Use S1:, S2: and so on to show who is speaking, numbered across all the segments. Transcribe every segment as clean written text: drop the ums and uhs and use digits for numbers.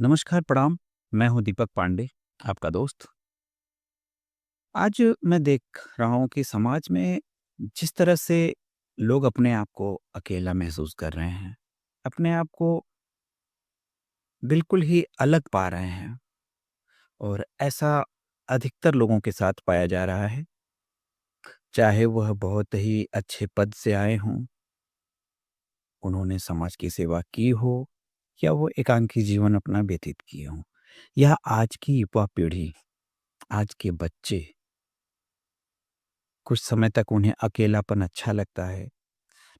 S1: नमस्कार, प्रणाम। मैं हूँ दीपक पांडे, आपका दोस्त। आज मैं देख रहा हूँ कि समाज में जिस तरह से लोग अपने आप को अकेला महसूस कर रहे हैं, अपने आप को बिल्कुल ही अलग पा रहे हैं और ऐसा अधिकतर लोगों के साथ पाया जा रहा है, चाहे वह बहुत ही अच्छे पद से आए हों, उन्होंने समाज की सेवा की हो या वो एकांकी जीवन अपना व्यतीत किए हों, या आज की युवा पीढ़ी, आज के बच्चे कुछ समय तक उन्हें अकेलापन अच्छा लगता है,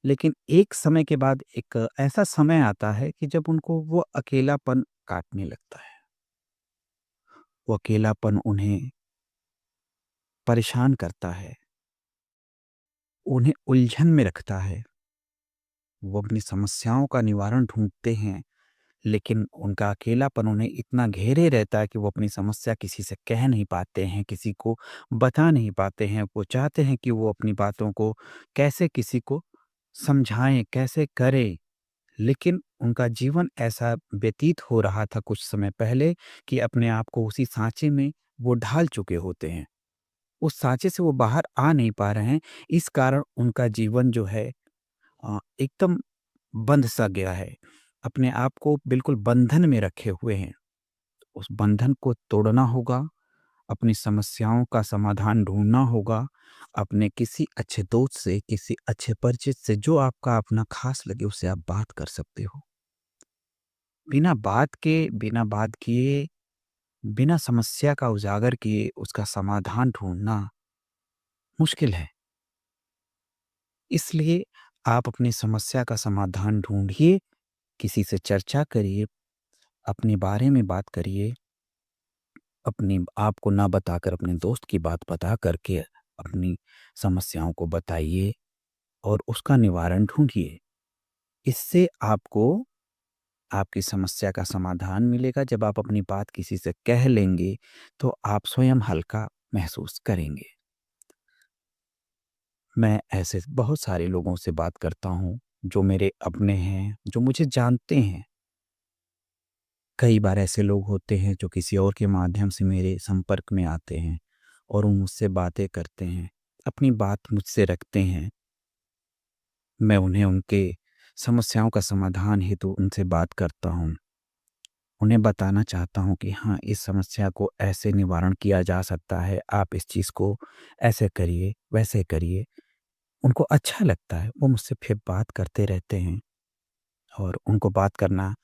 S1: लेकिन एक समय के बाद एक ऐसा समय आता है कि जब उनको वो अकेलापन काटने लगता है। वो अकेलापन उन्हें परेशान करता है, उन्हें उलझन में रखता है। वो अपनी समस्याओं का निवारण ढूँढते हैं, लेकिन उनका अकेलापन उन्हें इतना घेरे रहता है कि वो अपनी समस्या किसी से कह नहीं पाते हैं, किसी को बता नहीं पाते हैं। वो चाहते हैं कि वो अपनी बातों को कैसे किसी को समझाएँ, कैसे करें? लेकिन उनका जीवन ऐसा व्यतीत हो रहा था कुछ समय पहले कि अपने आप को उसी सांचे में वो ढाल चुके होते हैं। उस सांचे से वो बाहर आ नहीं पा रहे हैं। इस कारण उनका जीवन जो है एकदम बंध सा गया है। अपने आप को बिल्कुल बंधन में रखे हुए हैं। उस बंधन को तोड़ना होगा, अपनी समस्याओं का समाधान ढूँढना होगा, अपने किसी अच्छे दोस्त से, किसी अच्छे परिचित से जो आपका अपना ख़ास लगे उससे आप बात कर सकते हो। बिना बात के, बिना बात किए, बिना समस्या का उजागर किए उसका समाधान ढूँढना मुश्किल है। इसलिए आप अपनी समस्या का समाधान ढूँढिए, किसी से चर्चा करिए, अपने बारे में बात करिए, अपनी आपको ना बताकर अपने दोस्त की बात बता कर के अपनी समस्याओं को बताइए और उसका निवारण ढूँढिए। इससे आपको आपकी समस्या का समाधान मिलेगा। जब आप अपनी बात किसी से कह लेंगे, तो आप स्वयं हल्का महसूस करेंगे। मैं ऐसे बहुत सारे लोगों से बात करता हूँ, जो मेरे अपने हैं, जो मुझे जानते हैं। कई बार ऐसे लोग होते हैं, जो किसी और के माध्यम से मेरे संपर्क में आते हैं और वो मुझसे बातें करते हैं, अपनी बात मुझसे रखते हैं। मैं उन्हें उनके समस्याओं का समाधान हेतु उनसे बात करता हूँ। उन्हें बताना चाहता हूँ कि हाँ, इस समस्या को ऐसे निवारण किया जा सकता है, आप इस चीज़ को ऐसे करिए, वैसे करिए। उनको अच्छा लगता है, वो मुझसे फिर बात करते रहते हैं और उनको बात करना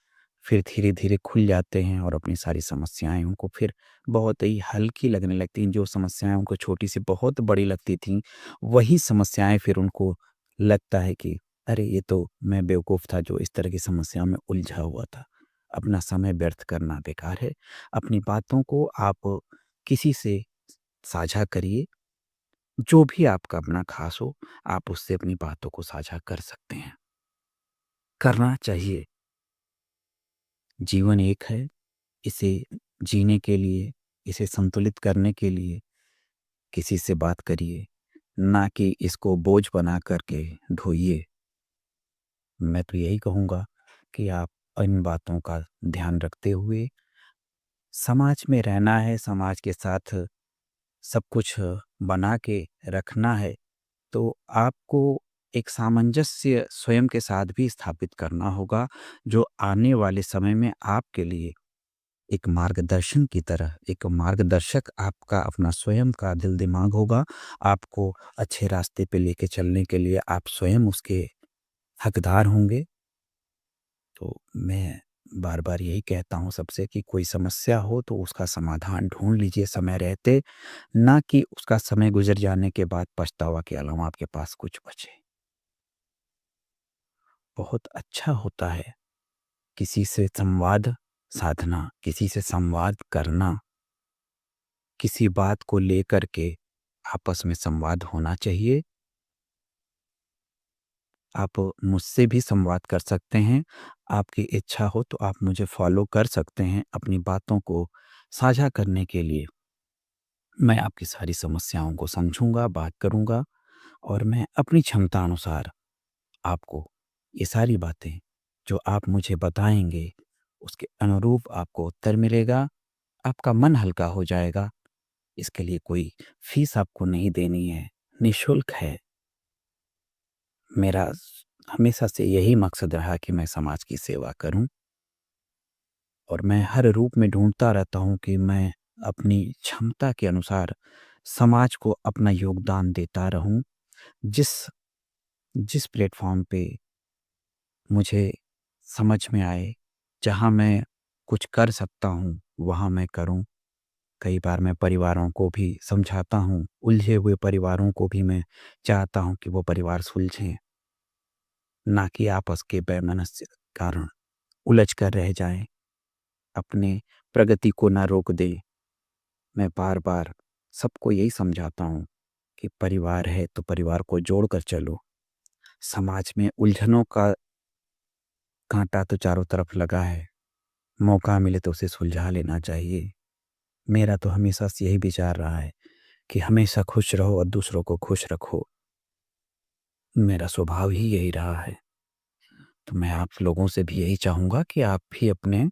S1: फिर धीरे-धीरे खुल जाते हैं और अपनी सारी समस्याएँ उनको फिर बहुत ही हल्की लगने लगती हैं। जो समस्याएँ उनको छोटी सी बहुत बड़ी लगती थीं, वही समस्याएँ फिर उनको लगता है कि अरे! ये तो मैं बेवकूफ़ था जो इस तरह की समस्या में उलझा हुआ था। अपना समय व्यर्थ करना बेकार है। अपनी बातों को आप किसी से साझा करिए, जो भी आपका अपना ख़ास हो, आप उससे अपनी बातों को साझा कर सकते हैं। करना चाहिए। जीवन एक है, इसे जीने के लिए, इसे संतुलित करने के लिए किसी से बात करिए, ना कि इसको बोझ बना कर के ढोइए। मैं तो यही कहूँगा कि आप इन बातों का ध्यान रखते हुए समाज में रहना है, समाज के साथ सब कुछ बना के रखना है, तो आपको एक सामंजस्य स्वयं के साथ भी स्थापित करना होगा, जो आने वाले समय में आपके लिए एक मार्गदर्शन की तरह, एक मार्गदर्शक आपका अपना स्वयं का दिल-दिमाग होगा। आपको अच्छे रास्ते पे लेके चलने के लिए आप स्वयं उसके हकदार होंगे। तो मैं बार-बार यही कहता हूँ सबसे कि कोई समस्या हो तो उसका समाधान ढूँढ लीजिए समय रहते, ना कि उसका समय गुज़र जाने के बाद पछतावा के अलावा आपके पास कुछ बचे। बहुत अच्छा होता है किसी से संवाद साधना, किसी से संवाद करना, किसी बात को लेकर के आपस में संवाद होना चाहिए। आप मुझसे भी संवाद कर सकते हैं। आपकी इच्छा हो तो आप मुझे फ़ॉलो कर सकते हैं अपनी बातों को साझा करने के लिए। मैं आपकी सारी समस्याओं को समझूँगा, बात करूँगा और मैं अपनी क्षमता अनुसार आपको ये सारी बातें जो आप मुझे बताएँगे, उसके अनुरूप आपको उत्तर मिलेगा, आपका मन हल्का हो जाएगा। इसके लिए कोई फ़ीस आपको नहीं देनी है, निःशुल्क है। मेरा हमेशा से यही मकसद रहा कि मैं समाज की सेवा करूं, और मैं हर रूप में ढूंढता रहता हूं कि मैं अपनी क्षमता के अनुसार समाज को अपना योगदान देता रहूं। जिस जिस प्लेटफॉर्म पे मुझे समझ में आए, जहां मैं कुछ कर सकता हूं, वहां मैं करूं। कई बार मैं परिवारों को भी समझाता हूं, उलझे हुए परिवारों को भी मैं चाहता हूं कि वो परिवार सुलझें, ना कि आपस के वैमनस्य कारण उलझ कर रह जाएं, अपने प्रगति को ना रोक दें। मैं बार बार सबको यही समझाता हूँ कि परिवार है तो परिवार को जोड़कर चलो। समाज में उलझनों का कांटा तो चारों तरफ लगा है, मौका मिले तो उसे सुलझा लेना चाहिए। मेरा तो हमेशा से यही विचार रहा है कि हमेशा खुश रहो और दूसरों को खुश रखो। मेरा स्वभाव ही यही रहा है। तो मैं आप लोगों से भी यही चाहूँगा कि आप भी अपने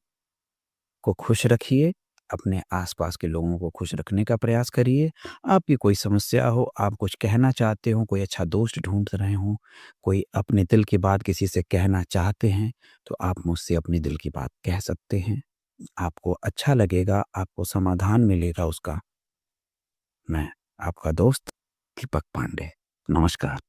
S1: को खुश रखिए, अपने आसपास के लोगों को खुश रखने का प्रयास करिए। आपकी कोई समस्या हो, आप कुछ कहना चाहते हो, कोई अच्छा दोस्त ढूँढ रहे हों, कोई अपने दिल की बात किसी से कहना चाहते हैं, तो आप मुझसे अपने दिल की बात कह सकते हैं। आपको अच्छा लगेगा, आपको समाधान मिलेगा उसका। मैं आपका दोस्त दीपक पांडे। नमस्कार।